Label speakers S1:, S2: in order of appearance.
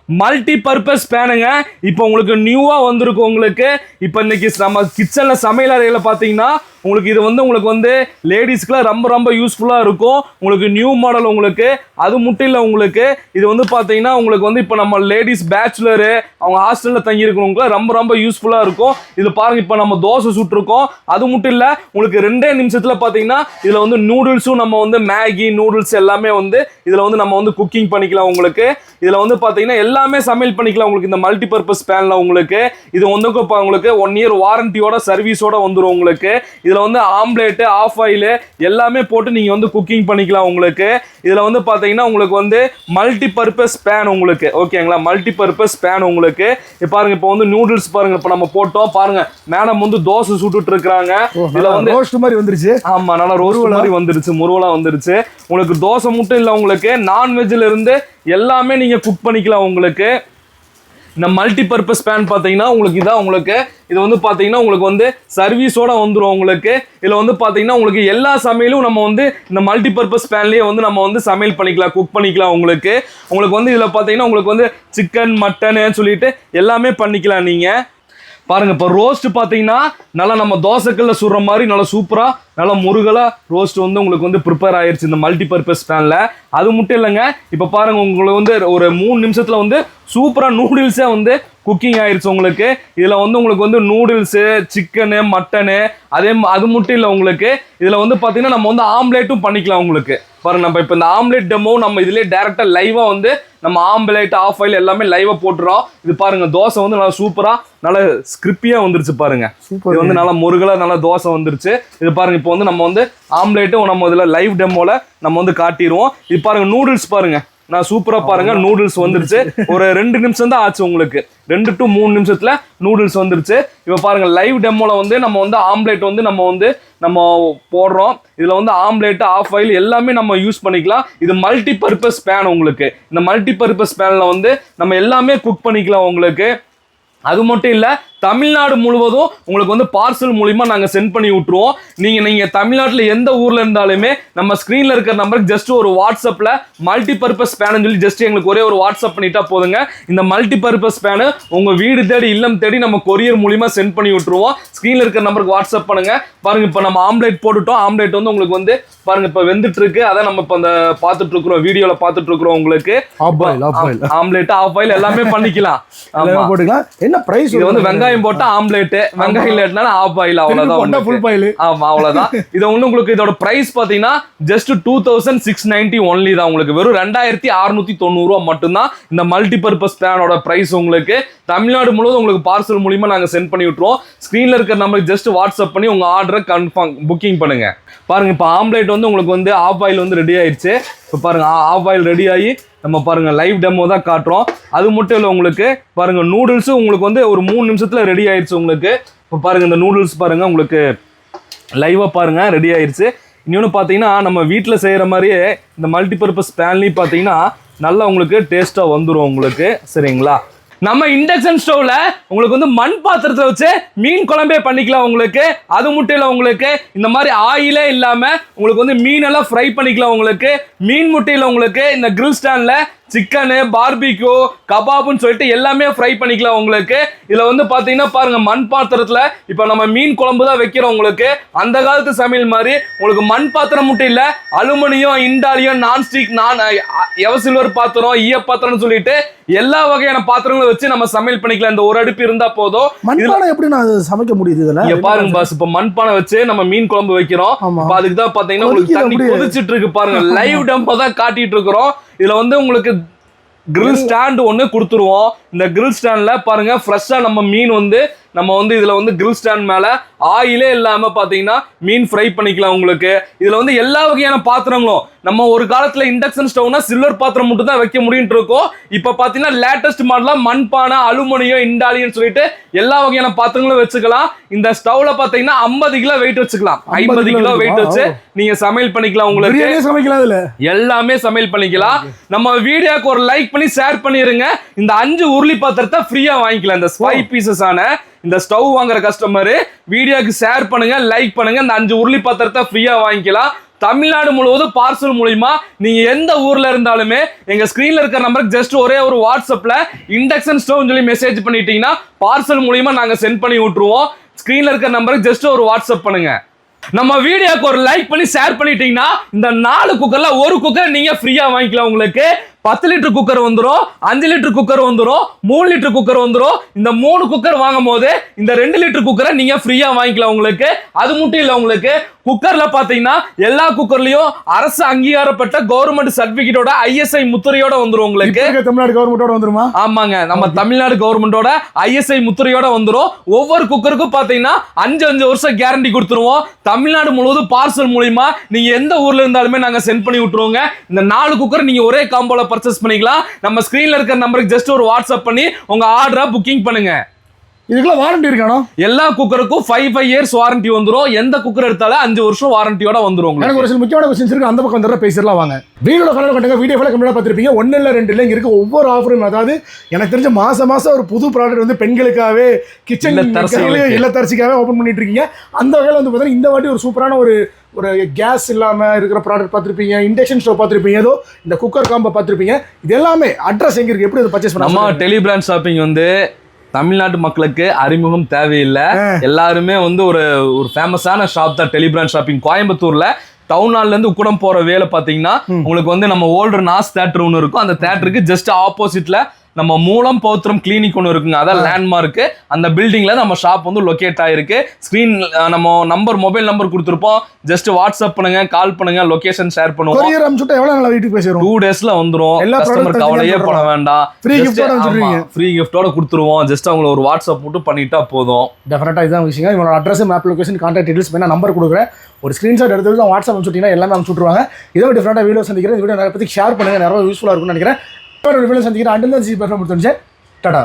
S1: Multi purpose பேனுங்க. இப்போ உங்களுக்கு நியூவா வந்திருக்கும். உங்களுக்கு இப்போ இன்னைக்கு நம்ம கிச்சன்ல சமையல் அறையில பாத்தீங்கன்னா உங்களுக்கு இது வந்து உங்களுக்கு வந்து லேடிஸ்க்குலாம் ரொம்ப ரொம்ப யூஸ்ஃபுல்லா இருக்கும். உங்களுக்கு நியூ மாடல். உங்களுக்கு அது மட்டும் இல்லை, உங்களுக்கு இது வந்து பாத்தீங்கன்னா உங்களுக்கு வந்து இப்போ நம்ம லேடிஸ் பேச்சுலரு அவங்க ஹாஸ்டல்ல தங்கி இருக்கிறவங்களுக்கு ரொம்ப ரொம்ப யூஸ்ஃபுல்லா இருக்கும். இது பாருங்க, இப்போ நம்ம தோசை சுட்டுருக்கோம். அது மட்டும் இல்லை, உங்களுக்கு 2 நிமிஷத்துல பாத்தீங்கன்னா இதுல வந்து நூடுல்ஸும் நம்ம வந்து மேகி நூடுல்ஸ் எல்லாமே வந்து இதுல வந்து நம்ம வந்து குக்கிங் பண்ணிக்கலாம். உங்களுக்கு இதுல வந்து பாத்தீங்கன்னா எல்லாமே சமையல் பண்ணிக்கலாம். உங்களுக்கு இந்த மல்டி பர்பஸ் பேன்ல உங்களுக்கு இது வந்து உங்களுக்கு 1 இயர் வாரண்டியோட சர்வீஸோட வந்துடும். உங்களுக்கு இதுல வந்து ஆம்லேட் ஆஃப் ஆயில் எல்லாமே போட்டு நீங்க வந்து குக்கிங் பண்ணிக்கலாம். உங்களுக்கு இதுல வந்து பாத்தீங்கன்னா உங்களுக்கு வந்து மல்டி பர்பஸ் பேன் உங்களுக்கு ஓகேங்களா. மல்டி பர்பஸ் பேன் உங்களுக்கு பாருங்க. இப்போ வந்து நூடுல்ஸ் பாருங்க, இப்போ நம்ம போட்டோம் பாருங்க. மேடம் வந்து தோசை சுட்டுட்டு இருக்காங்க. இதுல வந்து ரோஸ்ட் மாதிரி வந்துருச்சு. ஆமா, நல்லா ரோஸ்ட் மாதிரி வந்துருச்சு, முருவலா வந்துருச்சு. உங்களுக்கு தோசை மட்டும் இல்ல, உங்களுக்கு நான்வெஜ்ல இருந்து எல்லாமே நீங்க குக் பண்ணிக்கலாம். உங்களுக்கு இந்த மல்டி பர்பஸ் பேன் பாத்தீங்கன்னா உங்களுக்கு இதான் உங்களுக்கு இது வந்து பாத்தீங்கன்னா உங்களுக்கு வந்து சர்வீஸோட வந்துடும். உங்களுக்கு இதுல வந்து பாத்தீங்கன்னா உங்களுக்கு எல்லா சமையலும் நம்ம வந்து இந்த மல்டி பர்பஸ் பேன்லயே வந்து நம்ம வந்து சமையல் பண்ணிக்கலாம், குக் பண்ணிக்கலாம். உங்களுக்கு வந்து இதுல பாத்தீங்கன்னா உங்களுக்கு வந்து சிக்கன் மட்டன் சொல்லிட்டு எல்லாமே பண்ணிக்கலாம். நீங்க பாருங்க, இப்போ ரோஸ்ட் பார்த்தீங்கன்னா நல்லா நம்ம தோசைக்கல்ல சுடுற மாதிரி நல்லா சூப்பராக நல்லா முருகலா ரோஸ்ட் வந்து உங்களுக்கு வந்து ப்ரிப்பேர் ஆயிடுச்சு இந்த மல்டி பர்பஸ் பேனில். அது மட்டும் இல்லைங்க, இப்போ பாருங்க உங்களுக்கு வந்து ஒரு 3 நிமிஷத்தில் வந்து சூப்பராக நூடுல்ஸே வந்து குக்கிங் ஆயிடுச்சு. உங்களுக்கு இதில் வந்து உங்களுக்கு வந்து நூடுல்ஸு சிக்கனு மட்டனு அது மட்டும் இல்லை, உங்களுக்கு இதில் வந்து பார்த்தீங்கன்னா நம்ம வந்து ஆம்லேட்டும் பண்ணிக்கலாம். உங்களுக்கு பாருங்க, நம்ம இப்போ இந்த ஆம்லேட் டெமோ நம்ம இதுலேயே டேரெக்டாக லைவாக வந்து நம்ம ஆம்லேட் ஆஃப் ஆயில் எல்லாமே லைவாக போட்டுறோம். இது பாருங்க, தோசை வந்து நல்லா சூப்பராக நல்லா ஸ்கிரிப்பியாக வந்துருச்சு பாருங்க. இது வந்து நல்லா முருகலாக நல்லா தோசை வந்துருச்சு. இது பாருங்க, இப்போ வந்து நம்ம வந்து ஆம்லேட்டும் நம்ம இதில் லைவ் டெமோவில் நம்ம வந்து காட்டிடுவோம். இது பாருங்க, நூடுல்ஸ் பாருங்க நான் சூப்பரா பாருங்க நூடுல்ஸ் வந்துருச்சு. ஒரு 2 நிமிஷம் தான் ஆச்சு. உங்களுக்கு 2 to 3 நிமிஷத்துல நூடுல்ஸ் வந்துருச்சு. இப்போ பாருங்க, லைவ் டெமோல வந்து நம்ம வந்து ஆம்லேட் வந்து நம்ம போடுறோம். இதுல வந்து ஆம்லேட் ஆஃப் ஆயில் எல்லாமே நம்ம யூஸ் பண்ணிக்கலாம். இது மல்டி பர்பஸ் பேன். உங்களுக்கு இந்த மல்டி பர்பஸ் பேன்ல வந்து நம்ம எல்லாமே குக் பண்ணிக்கலாம். உங்களுக்கு அது மட்டும் இல்ல, தமிழ்நாடு முழுவதும் உங்களுக்கு வந்து பார்சல் மூலியமா நாங்க சென்ட் பண்ணி விட்டுருவோம். நீங்க தமிழ்நாட்டுல எந்த ஊர்ல இருந்தாலுமே நம்ம ஸ்கிரீன்ல இருக்கிற நம்பருக்கு ஜஸ்ட் ஒரு வாட்ஸ்அப்ல மல்டி பர்பஸ் பேன் சொல்லி ஜஸ்ட் எங்களுக்கு ஒரே ஒரு வாட்ஸ்அப் பண்ணிட்டா போதுங்க. இந்த மல்டி பர்பஸ் பேன் உங்க வீடு தேடி இல்லம் தேடி நம்ம கொரியர் மூலியமா சென்ட் பண்ணி விட்டுருவோம். ஸ்கிரீன்ல இருக்கிற நம்பருக்கு வாட்ஸ்அப் பண்ணுங்க. பாருங்க, இப்ப நம்ம ஆம்லேட் போட்டுட்டோம். ஆம்லேட் வந்து உங்களுக்கு வந்து பாருங்க இப்ப வெந்துட்டு இருக்கு. அதான் நம்ம இப்ப அந்த பாத்துட்டு இருக்கிறோம், வீடியோல பாத்துட்டு இருக்கிறோம். உங்களுக்கு ஆம்லேட் ஆஃப் ஆயில் எல்லாமே பண்ணிக்கலாம்.
S2: என்ன பிரைஸ்? இது வந்து
S1: வெங்காயம் போட்டா ஆம்லேட், வெங்காயம் இல்லனா ஆஃப் ஆயில், அவ்வளவுதான். Full boil. ஆமா, அவ்வளவுதான். இது வந்து உங்களுக்கு இதோட பிரைஸ் பாத்தீங்கன்னா ஜஸ்ட் 2690 ஒன்லி தான். உங்களுக்கு வெறும் 2690 ரூபாய் மட்டும்தான் இந்த மல்டி பர்பஸ் பேனோட பிரைஸ். உங்களுக்கு தமிழ்நாடு முழுவதும் உங்களுக்கு பார்சல் மூலியமா நாங்க சென்ட் பண்ணி விட்டுருவோம். ஸ்கிரீன்ல இருக்கிற நம்பருக்கு ஜஸ்ட் வாட்ஸ்அப் பண்ணி உங்க ஆர்டரை கன்ஃபார்ம் புக்கிங் பண்ணுங்க. பாருங்க, இப்போ ஆம்லேட் வந்து உங்களுக்கு வந்து ஆஃப் ஆயில் வந்து ரெடி ஆயிடுச்சு. இப்போ பாருங்க, ஆஃப் ஆயில் ரெடி ஆகி நம்ம பாருங்க லைவ் டெமோ தான் காட்டுறோம். அது மட்டும் இல்லை, உங்களுக்கு பாருங்க நூடுல்ஸும் உங்களுக்கு வந்து ஒரு 3 நிமிஷத்துல ரெடி ஆயிடுச்சு. உங்களுக்கு இப்போ பாருங்க இந்த நூடுல்ஸ் பாருங்க உங்களுக்கு லைவா பாருங்க ரெடி ஆயிடுச்சு. இன்னொன்று பார்த்தீங்கன்னா நம்ம வீட்டில் செய்கிற மாதிரியே இந்த மல்டி பர்பஸ் பேன்லையும் பார்த்தீங்கன்னா நல்லா உங்களுக்கு டேஸ்ட்டாக வந்துடும். உங்களுக்கு சரிங்களா. நம்ம இண்டக்ஷன் ஸ்டவ்ல உங்களுக்கு வந்து மண் பாத்திரத்தை வச்சு மீன் குழம்பே பண்ணிக்கலாம். உங்களுக்கு அது மட்டும் இல்லை, உங்களுக்கு இந்த மாதிரி ஆயிலே இல்லாம உங்களுக்கு வந்து மீனெல்லாம் ஃப்ரை பண்ணிக்கலாம். உங்களுக்கு மீன் முட்டையில் உங்களுக்கு இந்த கிரில் ஸ்டாண்ட்ல சிக்கனு பார்பிக்யூ கபாப்னு சொல்லிட்டு எல்லாமே ஃப்ரை பண்ணிக்கலாம். உங்களுக்கு இதுல வந்து பாத்தீங்கன்னா பாருங்க, மண் பாத்திரத்துல இப்ப நம்ம மீன் குழம்பு தான் வைக்கிறோம். உங்களுக்கு அந்த காலத்து சமையல் மாதிரி உங்களுக்கு மண் பாத்திரம் மட்டும் இல்ல, அலுமினியம், இண்டாலியம், நான்ஸ்டிக், எவசில்வர் பாத்திரம், ஈய பாத்திரம்னு சொல்லிட்டு எல்லா வகையான பாத்திரங்களும் வச்சு நம்ம சமையல் பண்ணிக்கலாம். இந்த ஒரு அடுப்பு இருந்தா போதும்.
S2: மண்பானை எப்படி நான் சமைக்க முடியுது?
S1: இதெல்லாம் பாருங்க பாஸ், இப்ப மண்பானை வச்சு நம்ம மீன் குழம்பு வைக்கிறோம். அதுக்கு தான் பாத்தீங்கன்னா உங்களுக்கு தண்ணி கொதிச்சிட்டு இருக்கு பாருங்க. லைவ் டெமோ தான் காட்டிட்டு இருக்கிறோம். இதுல வந்து உங்களுக்கு கிரில் ஸ்டாண்ட் ஒன்று கொடுத்துருவோம். இந்த கிரில் ஸ்டாண்ட்ல பாருங்க ஃப்ரெஷ்ஷா நம்ம மீன் வந்து நம்ம வந்து இதுல வந்து கிரில் ஸ்டாண்ட் மேல ஆயிலே இல்லாம பாத்தீங்கன்னா மீன் ஃப்ரை பண்ணிக்கலாம். உங்களுக்கு இதுல வந்து எல்லா வகையான பாத்திரங்களும் நம்ம ஒரு காலத்துல இண்டக்ஷன் ஸ்டவ்னா சில்வர் பாத்திரம் மட்டும் தான் வைக்க முடியும் இருக்கோம். இப்ப பாத்தீங்கன்னா லேட்டஸ்ட் மாடலா மண்பானை, அலுமினியம், இண்டாலியம் சொல்லிட்டு எல்லா வகையான பாத்திரங்களும் வச்சுக்கலாம். இந்த ஸ்டவ்ல பாத்தீங்கன்னா 50 கிலோ வெயிட் வச்சுக்கலாம். 50 கிலோ வெயிட் வச்சு நீங்க சமையல் பண்ணிக்கலாம். உங்களுக்கு
S2: சமைக்கலாம், இதுல எல்லாமே
S1: சமையல் பண்ணிக்கலாம். நம்ம வீடியோக்கு ஒரு லைக் பண்ணி ஷேர் பண்ணிருங்க. இந்த 5 உருளி பாத்திரத்தை ஃப்ரீயா வாங்கிக்கலாம். இந்த 5 பீசஸ் ஆன இந்த ஸ்டவ் வாங்குற கஸ்டமர் வீடியோக்கு ஷேர் பண்ணுங்க, லைக் பண்ணுங்க. இந்த 5 உருளி பாத்திரத்தை ஃப்ரீயா வாங்கிக்கலாம். தமிழ்நாடு முழுவதும் பார்சல் மூலியமா நீங்க எந்த ஊர்ல இருந்தாலுமே எங்க ஸ்கிரீன்ல இருக்கிற நம்பருக்கு ஜஸ்ட் ஒரே ஒரு வாட்ஸ்அப்ல இண்டக்ஷன் ஸ்டவ்னு சொல்லி மெசேஜ் பண்ணிட்டீங்கன்னா பார்சல் மூலியமா நாங்க சென்ட் பண்ணி விட்டுருவோம். ஸ்கிரீன்ல இருக்கிற நம்பருக்கு ஜஸ்ட் ஒரு வாட்ஸ்அப் பண்ணுங்க. நம்ம வீடியோக்கு ஒரு லைக் பண்ணி ஷேர் பண்ணிட்டீங்கன்னா இந்த 4 குக்கர்ல ஒரு குக்கர் நீங்க ஃப்ரீயா வாங்கிக்கலாம். உங்களுக்கு 10 லிட்டர் குக்கர் வந்துரும், 5 லிட்டர் குக்கர் வந்துரும், 3 லிட்டர் குக்கர் வந்துரும். இந்த 3 குக்கர் வாங்கும் போது இந்த 2 லிட்டர் குக்கரை நீங்க ஃப்ரீயா வாங்கிக்கலாம். உங்களுக்கு அது மட்டும் இல்ல, உங்களுக்கு குக்கர்ல பாத்தீங்கன்னா எல்லா குக்கர்லயும் அரசு அங்கீகாரப்பட்ட கவர்மெண்ட் சர்டிபிகேட்டோட ISI முத்திரையோட வந்துரும். உங்களுக்கு
S2: தமிழ்நாடு கவர்மெண்டோட வந்துருமா?
S1: ஆமாங்க, நம்ம தமிழ்நாடு கவர்மெண்டோட ISI முத்திரையோட வந்துரும். ஒவ்வொரு குக்கருக்கும் பாத்தீங்கன்னா 5 வருஷம் கேரண்டி கொடுத்துருவோம். தமிழ்நாடு முழுவதும் பார்சல் மூலியமா நீங்க எந்த ஊர்ல இருந்தாலுமே நாங்க சென்ட் பண்ணி விட்டுருவோங்க. இந்த 4 குக்கர் நீங்க ஒரே காம்போல பர்ச்சேஸ் பண்ணிக்கலாம். நம்ம ஸ்கிரீன்ல இருக்கிற நம்பருக்கு ஜஸ்ட் ஒரு வாட்ஸ்அப் பண்ணி உங்க ஆர்டரை புக்கிங் பண்ணுங்க.
S2: இதுக்கெல்லாம் வாரண்டி இருக்கானோ?
S1: எல்லா குக்கருக்கும் 5 இயர்ஸ் வாரண்டி வந்துரும். எந்த குக்கர் எடுத்தாலும் 5 வருஷம் வாரண்டியோட வந்துரும்.
S2: எனக்கு ஒரு சில முக்கியமான கொஸ்டின்ஸ் இருக்கு, அந்த பக்கம் வந்துடுற பேசிடலாம் வாங்க. வீடியோல ஃபைனல் கண்டுங்க, வீடியோ ஃபுல்லாக கம்ப்ளீட்டாக பார்த்துருப்பீங்க. 1 இல்லை 2 இல்லை, இங்க இருக்க ஒவ்வொரு ஆஃபரும், அதாவது எனக்கு தெரிஞ்ச மாசம் ஒரு புது ப்ராடக்ட் வந்து பெண்களுக்காகவே கிச்சன் இல்லத்தரசிக்காகவே ஓப்பன் பண்ணிட்டு இருக்கீங்க. அந்த வகையில் வந்து பார்த்தீங்கன்னா இந்த வாட்டி ஒரு சூப்பரான ஒரு கேஸ் இல்லாமல் இருக்கிற ப்ராடக்ட் பார்த்துருப்பீங்க, இண்டக்ஷன் ஸ்டவ் பார்த்துருப்பீங்க, ஏதோ இந்த குக்கர் காம்போ பார்த்துருப்பீங்க. இது எல்லாமே அட்ரஸ் எங்க இருக்கு, எப்படி அதை பர்ச்சேஸ் பண்ணலாம்?
S1: நம்ம டெலி பிராண்ட் ஷாப்பிங் வந்து தமிழ்நாட்டு மக்களுக்கு அறிமுகம் தேவையில்லை. எல்லாருமே வந்து ஒரு ஃபேமஸான ஷாப் தான் டெலி பிராண்ட் ஷாப்பிங். கோயம்புத்தூர்ல டவுன் ஹால்ல இருந்து உக்கடம் போற வேலை பாத்தீங்கன்னா உங்களுக்கு வந்து நம்ம ஓல்டர் நாஸ் தியேட்டர் ஒன்று இருக்கும். அந்த தியேட்டருக்கு ஜஸ்ட் ஆப்போசிட்ல நம்ம மூலம் பௌத்திரம் கிளினிக் ஒன்று இருக்குங்க. அதான் லேண்ட்மார்க். அந்த பில்டிங்ல நம்ம ஷாப் வந்து லொகேட் ஆயிருக்கு. ஸ்கிரீன் நம்ம மொபைல் நம்பர் கொடுத்துருப்போம். ஜஸ்ட் வாட்ஸ்அப் பண்ணுங்க, கால் பண்ணுங்க, லொகேஷன் ஷேர் பண்ணுவோம்.
S2: கொரியர் அனுப்பிச்சுட்டா எவ்வளவு நாள் வீட்டுக்கு போய் சேரும்?
S1: 2 டேஸ்ல வந்துரும். கஸ்டமர் கவலையே பட வேண்டாம். ஃப்ரீ கிஃப்டோட கொடுத்துருவோம். ஜஸ்ட் அவங்களை ஒரு வாட்ஸ்அப் மட்டும் பண்ணிட்டா போதும்.
S2: டெஃபினட்டா இதான் விஷயம். இவங்களோட address, map location, contact details பண்ணா நம்பர் கொடுக்குறேன். ஒரு ஸ்கிரீன்ஷாட் எடுத்து வாட்ஸ்அப் அனுப்பிச்சுட்டீங்கன்னா எல்லாமே அனுப்பிச்சுட்ருவாங்க. இதோ டிஃபரெண்டா வீடியோ சந்திக்கிறேன். இந்த வீடியோ நிறைய பத்தி ஷேர் பண்ணுங்க, நிறைய யூஸ்ஃபுல்லா இருக்கும்னு நினைக்கிறேன். வீடியோ சந்திக்கிறேன். அண்டில் தான் டாடா.